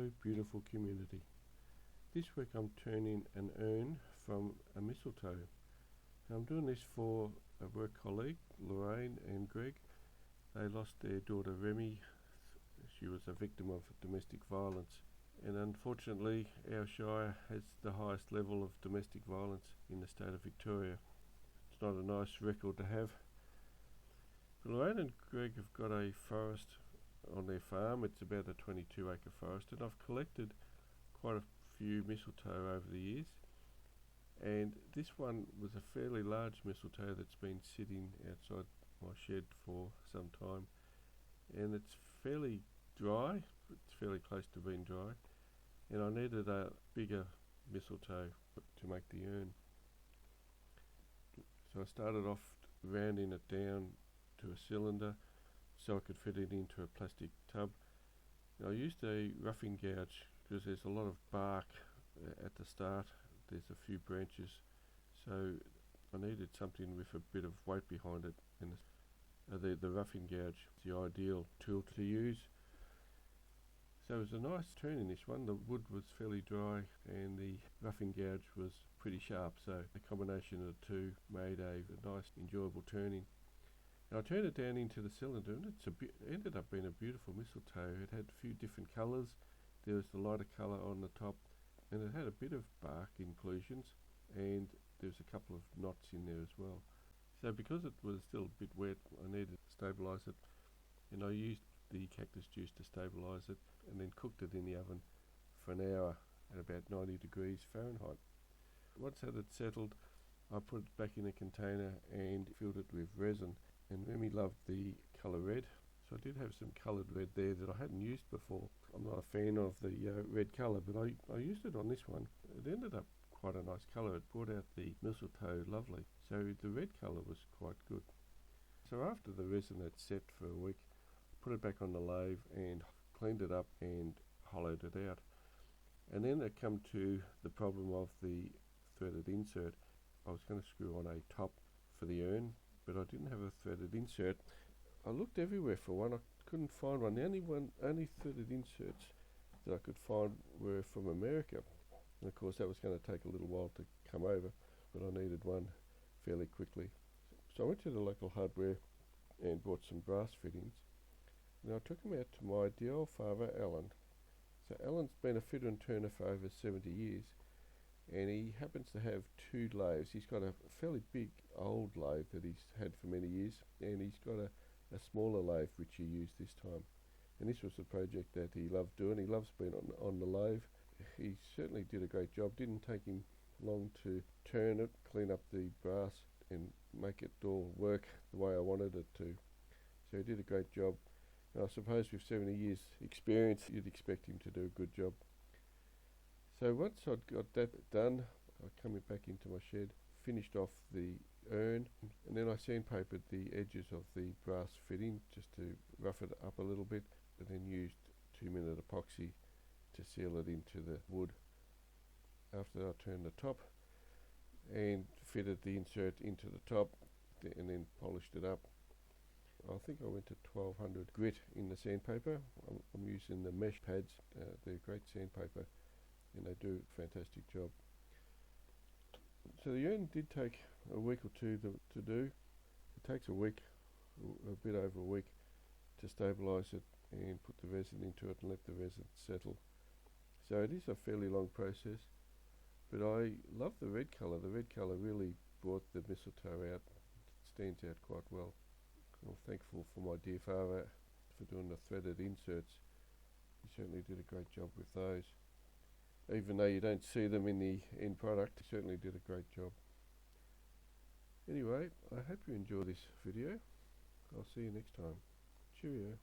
Hello beautiful community. This week I'm turning an urn from a mistletoe. Now I'm doing this for a work colleague, Lorraine and Greg. They lost their daughter Remy. She was a victim of domestic violence, and unfortunately our shire has the highest level of domestic violence in the state of Victoria. It's not a nice record to have. But Lorraine and Greg have got a forest on their farm. It's about a 22-acre forest, and I've collected quite a few mistletoe over the years, and this one was a fairly large mistletoe that's been sitting outside my shed for some time, and it's fairly dry. It's fairly close to being dry, and I needed a bigger mistletoe to make the urn. So I started off rounding it down to a cylinder so I could fit it into a plastic tub. Now, I used a roughing gouge because there's a lot of bark at the start. There's a few branches, so I needed something with a bit of weight behind it, and the roughing gouge is the ideal tool to use. So it was a nice turning, this one. The wood was fairly dry and the roughing gouge was pretty sharp, so the combination of the two made a nice enjoyable turning. And I turned it down into the cylinder, and it ended up being a beautiful mistletoe. It had a few different colours. There was the lighter colour on the top, and it had a bit of bark inclusions, and there was a couple of knots in there as well. So because it was still a bit wet, I needed to stabilise it, and I used the cactus juice to stabilise it, and then cooked it in the oven for an hour at about 90 degrees Fahrenheit. Once that had settled, I put it back in a container and filled it with resin. And Remy loved the colour red, so I did have some coloured red there that I hadn't used before. I'm not a fan of the red colour, but I used it on this one. It ended up quite a nice colour. It brought out the mistletoe lovely, so the red colour was quite good. So after the resin had set for a week, I put it back on the lathe and cleaned it up and hollowed it out. And then it come to the problem of the threaded insert. I was going to screw on a top for the urn, but I didn't have a threaded insert. I looked everywhere for one. I couldn't find one. The only threaded inserts that I could find were from America, and of course that was going to take a little while to come over, but I needed one fairly quickly. So I went to the local hardware and bought some brass fittings. Now I took them out to my dear old father Alan. So Alan's been a fitter and turner for over 70 years, and he happens to have two lathes. He's got a fairly big old lathe that he's had for many years, and he's got a smaller lathe which he used this time. And this was a project that he loved doing. He loves being on the lathe. He certainly did a great job. Didn't take him long to turn it, clean up the brass, and make it all work the way I wanted it to. So he did a great job. And I suppose with 70 years experience, you'd expect him to do a good job. So once I'd got that done, I come back into my shed, finished off the urn, and then I sandpapered the edges of the brass fitting just to rough it up a little bit, and then used 2-minute epoxy to seal it into the wood. After that, I turned the top and fitted the insert into the top, and then polished it up. I think I went to 1200 grit in the sandpaper. I'm using the mesh pads. They're great sandpaper, and they do a fantastic job. So the urn did take a week or two to do. It takes a week, a bit over a week, to stabilise it and put the resin into it and let the resin settle. So it is a fairly long process, but I love the red colour. The red colour really brought the mistletoe out. It stands out quite well. I'm thankful for my dear father for doing the threaded inserts. He certainly did a great job with those. Even though you don't see them in the end product, he certainly did a great job. Anyway, I hope you enjoy this video. I'll see you next time. Cheerio.